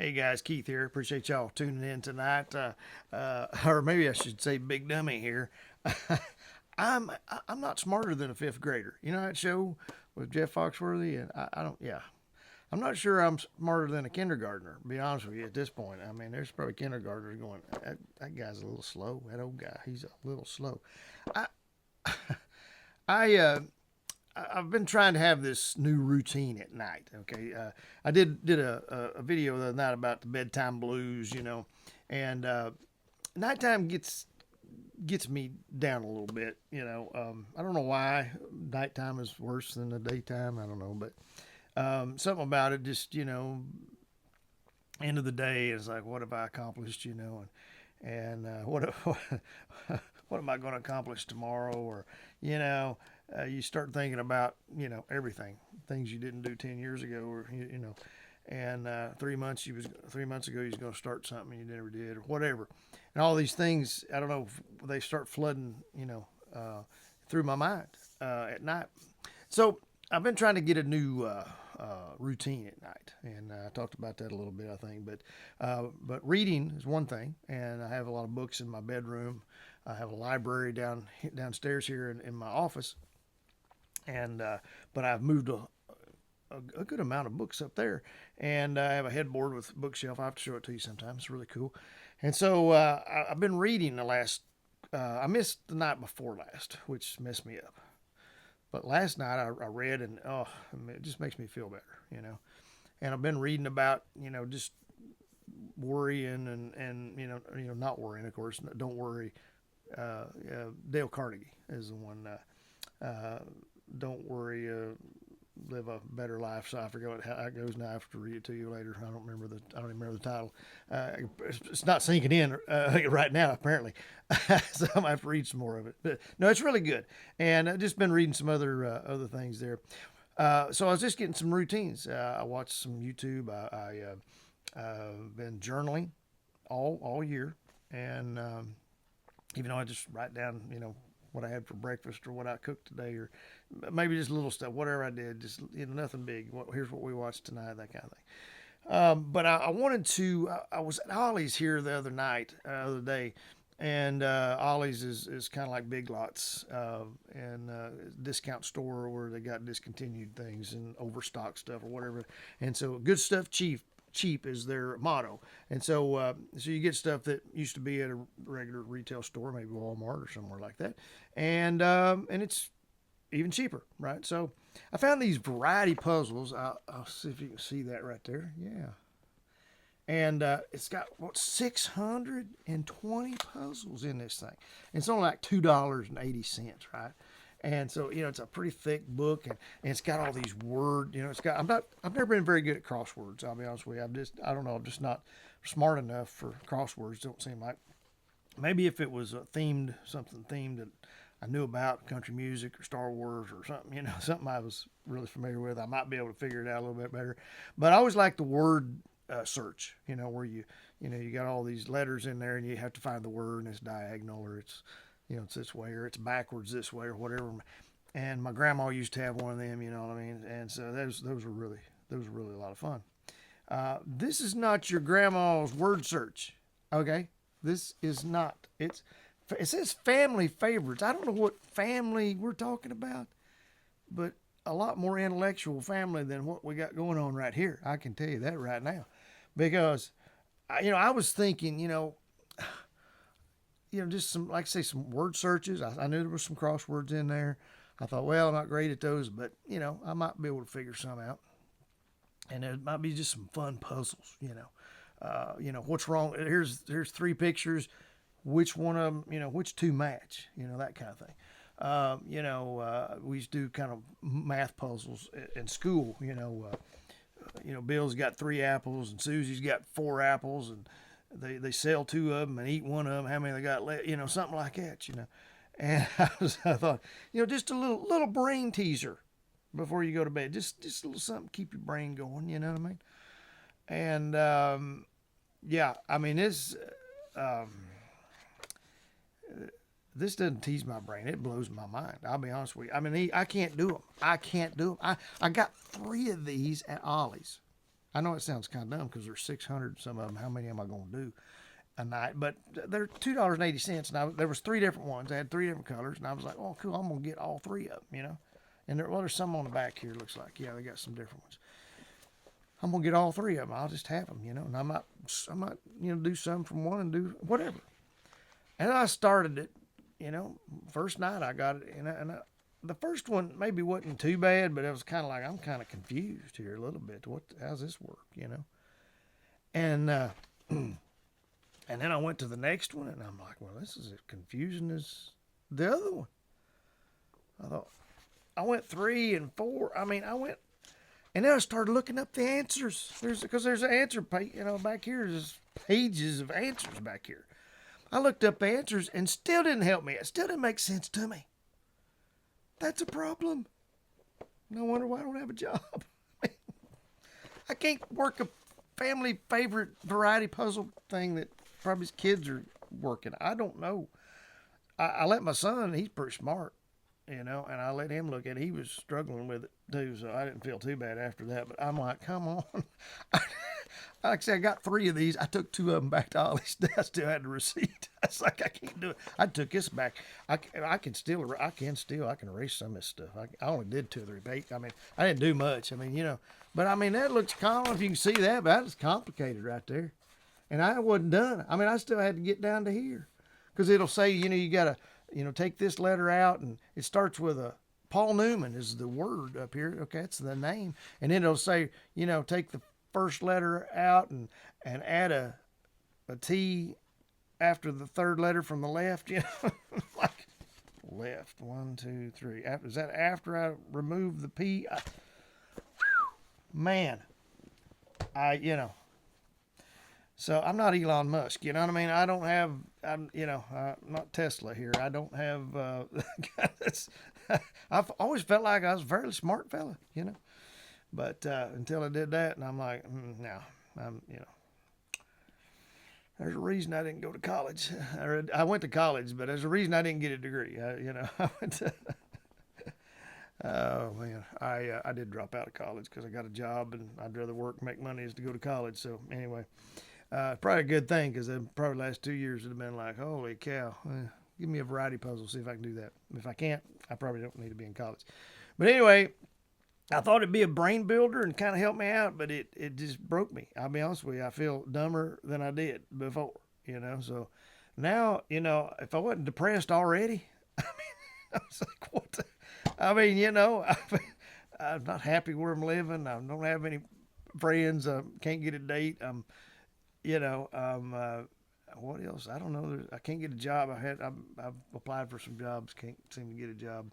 Hey guys, Keith here. Appreciate y'all tuning in tonight. Or maybe I should say Big Dummy here. I'm I'm not smarter than a fifth grader. You know that show with Jeff Foxworthy, and I don't. Yeah, I'm not sure I'm smarter than a kindergartner. To be honest with you, at this point, I mean, there's probably kindergartners going. That guy's a little slow. That old guy, he's a little slow. I I I've been trying to have this new routine at night. Okay, I did a video the other night about the bedtime blues, and nighttime gets me down a little bit. I don't know why nighttime is worse than the daytime. I don't know, but something about it just end of the day is like, what have I accomplished? And what what am I going to accomplish tomorrow? Or you start thinking about everything, things you didn't do 10 years ago, or and 3 months 3 months ago you was going to start something you never did, or whatever, and all these things. I don't know if they start flooding, through my mind at night. So I've been trying to get a new routine at night, and I talked about that a little bit, I think. But reading is one thing, and I have a lot of books in my bedroom. I have a library downstairs here in my office, and but I've moved a good amount of books up there, and I have a headboard with a bookshelf. I have to show it to you sometime. It's really cool. And so I've been reading the last. I missed the night before last, which messed me up. But last night I read, and it just makes me feel better. And I've been reading about just worrying and not worrying. Of course, don't worry. Dale Carnegie is the one. Don't worry. Live a better life. So I forget how it goes now. I have to read it to you later. I don't remember the title. It's not sinking in right now, apparently. So I'm gonna have to read some more of it. But no, it's really good. And I've just been reading some other things there. So I was just getting some routines. I watched some YouTube. I've been journaling all year, and even though I just write down what I had for breakfast, or what I cooked today, or maybe just little stuff, whatever I did, just nothing big. Here's what we watched tonight, that kind of thing. But I wanted to. I was at Ollie's here the other day, and Ollie's is kind of like Big Lots, and discount store where they got discontinued things and overstock stuff or whatever. And so good stuff cheap is their motto. And so you get stuff that used to be at a regular retail store, maybe Walmart or somewhere like that, and it's even cheaper, right? So I found these variety puzzles. I'll see if you can see that right there. Yeah. And it's got 620 puzzles in this thing. It's only like $2.80, right? And so it's a pretty thick book, and it's got all these words. I've never been very good at crosswords. I'll be honest with you. I don't know. I'm just not smart enough for crosswords. Don't seem like. Maybe if it was something themed that I knew about, country music or Star Wars or something, something I was really familiar with, I might be able to figure it out a little bit better. But I always like the word search, where you got all these letters in there, and you have to find the word, and it's diagonal, or it's this way, or it's backwards this way, or whatever. And my grandma used to have one of them, you know what I mean? And so those were really a lot of fun. This is not your grandma's word search, okay? This is not. It says family favorites. I don't know what family we're talking about, but a lot more intellectual family than what we got going on right here. I can tell you that right now, because I was thinking, just some, like I say, some word searches. I knew there was some crosswords in there. I thought, well, I'm not great at those, but I might be able to figure some out. And it might be just some fun puzzles. What's wrong? Here's three pictures. Which one of them? Which two match? That kind of thing. We used to do kind of math puzzles in school. Bill's got 3 apples and Susie's got 4 apples, and they sell 2 of them and eat one of them. How many they got left? Something like that. And I thought, just a little brain teaser before you go to bed. Just a little something to keep your brain going. You know what I mean? And yeah, I mean this doesn't tease my brain. It blows my mind. I'll be honest with you. I mean, I can't do them. I got 3 of these at Ollie's. I know it sounds kind of dumb because there's 600 some of them. How many am I going to do a night? But they're $2.80, and there was three different ones. They had three different colors, and I was like, oh, cool, I'm going to get all three of them, you know. And there's some on the back here. Looks like, yeah, they got some different ones. I'm gonna get all three of them. I'll just have them, you know. And I might, do some from one and do whatever. And I started it, you know. First night I got it, the first one maybe wasn't too bad, but it was kind of like I'm kind of confused here a little bit. How's this work, you know? And and then I went to the next one, and I'm like, well, this is as confusing as the other one. I thought I went 3 and 4. I mean, and then I started looking up the answers. Because there's an answer page, you know, back here. There's pages of answers back here. I looked up the answers and still didn't help me. It still didn't make sense to me. That's a problem. No wonder why I don't have a job. I can't work a family favorite variety puzzle thing that probably his kids are working. I don't know. I let my son, he's pretty smart, you know, and I let him look at it. He was struggling with it too, so I didn't feel too bad after that. But I'm like, come on. Like I said, I got 3 of these. I took 2 of them back to Ollie's. I still had the receipt. I was like, I can't do it. I took this back. I can erase some of this stuff. I only did 2 or 3 pages. I mean, I didn't do much. I mean, you know, but I mean, that looks common if you can see that, but that is complicated right there. And I wasn't done. I mean, I still had to get down to here because it'll say, you know, you got to, you know, take this letter out, and it starts with a Paul Newman is the word up here. Okay, that's the name. And then it'll say, you know, take the first letter out and add a T after the third letter from the left, you know, like left, 1, 2, 3. Is that after I remove the P? Man, you know. So I'm not Elon Musk, you know what I mean? I'm not Tesla here. I don't have, I've always felt like I was a fairly smart fella, you know? But until I did that, and I'm like, no, you know, there's a reason I didn't go to college. I went to college, but there's a reason I didn't get a degree. I went to, oh man, I did drop out of college because I got a job, and I'd rather work and make money as to go to college. So anyway, probably a good thing because then probably the last 2 years would have been like, holy cow, give me a variety puzzle, see if I can do that. If I can't, I probably don't need to be in college. But anyway, I thought it'd be a brain builder and kind of help me out, but it just broke me. I'll be honest with you. I feel dumber than I did before, you know. So now, you know, if I wasn't depressed already, I mean, I was like, what the? I mean, you know, I'm not happy where I'm living. I don't have any friends. I can't get a date. What else? I don't know. I can't get a job. I've applied for some jobs. Can't seem to get a job.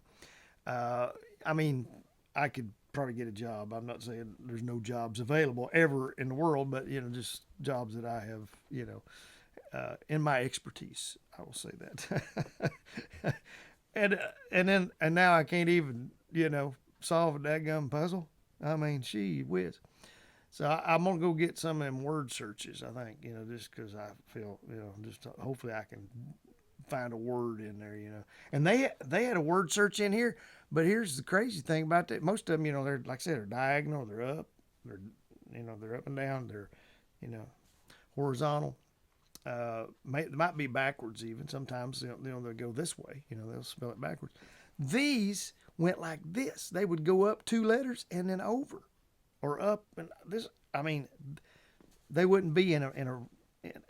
I mean, I could probably get a job. I'm not saying there's no jobs available ever in the world, but you know, just jobs that I have, you know, in my expertise. I will say that. and now I can't even, you know, solve a dadgum puzzle. I mean, gee whiz. So I'm gonna go get some of them word searches. I think, you know, just because I feel, you know, just hopefully I can find a word in there, you know. And they had a word search in here, but here's the crazy thing about that. Most of them, you know, they're like I said, they're diagonal, they're up, they're up and down, they're, you know, horizontal. Might be backwards even. Sometimes they'll go this way, you know, they'll spell it backwards. These went like this. They would go up 2 letters and then over, or up and this. I mean, they wouldn't be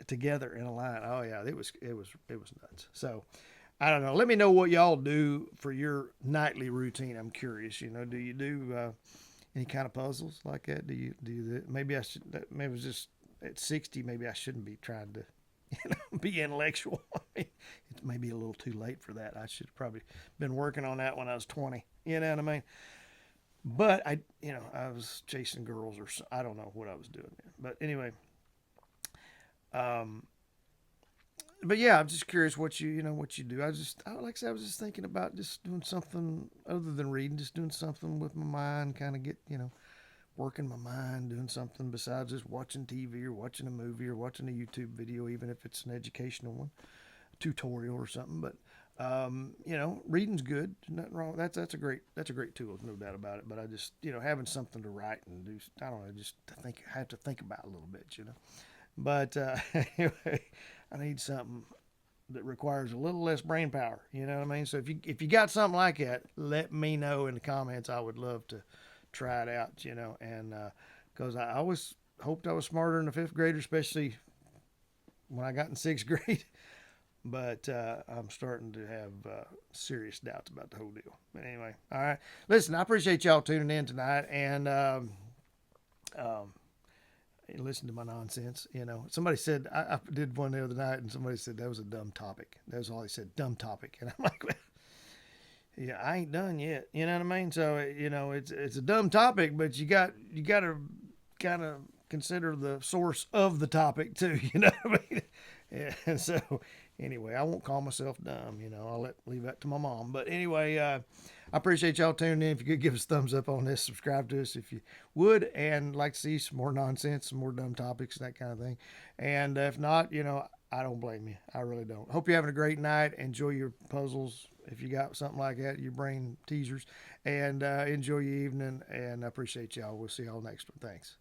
together in a line. Oh yeah, it was nuts. So I don't know. Let me know what y'all do for your nightly routine. I'm curious. You know, do you do any kind of puzzles like that? Do you maybe I should? Maybe it's just at 60. Maybe I shouldn't be trying to, you know, be intellectual. I mean, it may be a little too late for that. I should have probably been working on that when I was 20. You know what I mean? But I was chasing girls or I don't know what I was doing there. But anyway. But yeah, I'm just curious what you do. Like I said, I was just thinking about just doing something other than reading, just doing something with my mind, kind of get, you know, working my mind, doing something besides just watching TV or watching a movie or watching a YouTube video, even if it's an educational one, tutorial or something. But Reading's good. Nothing wrong. That's a great tool, no doubt about it. But I just, having something to write and do, I don't know, just to think, I have to think about a little bit. But anyway, I need something that requires a little less brain power. You know what I mean? So if you got something like that, let me know in the comments. I would love to try it out. And because I always hoped I was smarter than a fifth grader, especially when I got in sixth grade. But I'm starting to have serious doubts about the whole deal. But anyway, all right. Listen, I appreciate y'all tuning in tonight and um, listen to my nonsense. Somebody said I did one the other night, and somebody said that was a dumb topic. That was all they said, dumb topic. And I'm like, well, yeah, I ain't done yet. You know what I mean? So it's a dumb topic, but you got to kind of consider the source of the topic too. You know what I mean? Yeah. And so anyway, I won't call myself dumb. I'll leave that to my mom. But anyway, I appreciate y'all tuning in. If you could give us a thumbs up on this, subscribe to us if you would, and like to see some more nonsense, some more dumb topics, that kind of thing. And if not, I don't blame you. I really don't. Hope you're having a great night. Enjoy your puzzles if you got something like that, your brain teasers, and enjoy your evening. And I appreciate y'all. We'll see y'all next one. Thanks.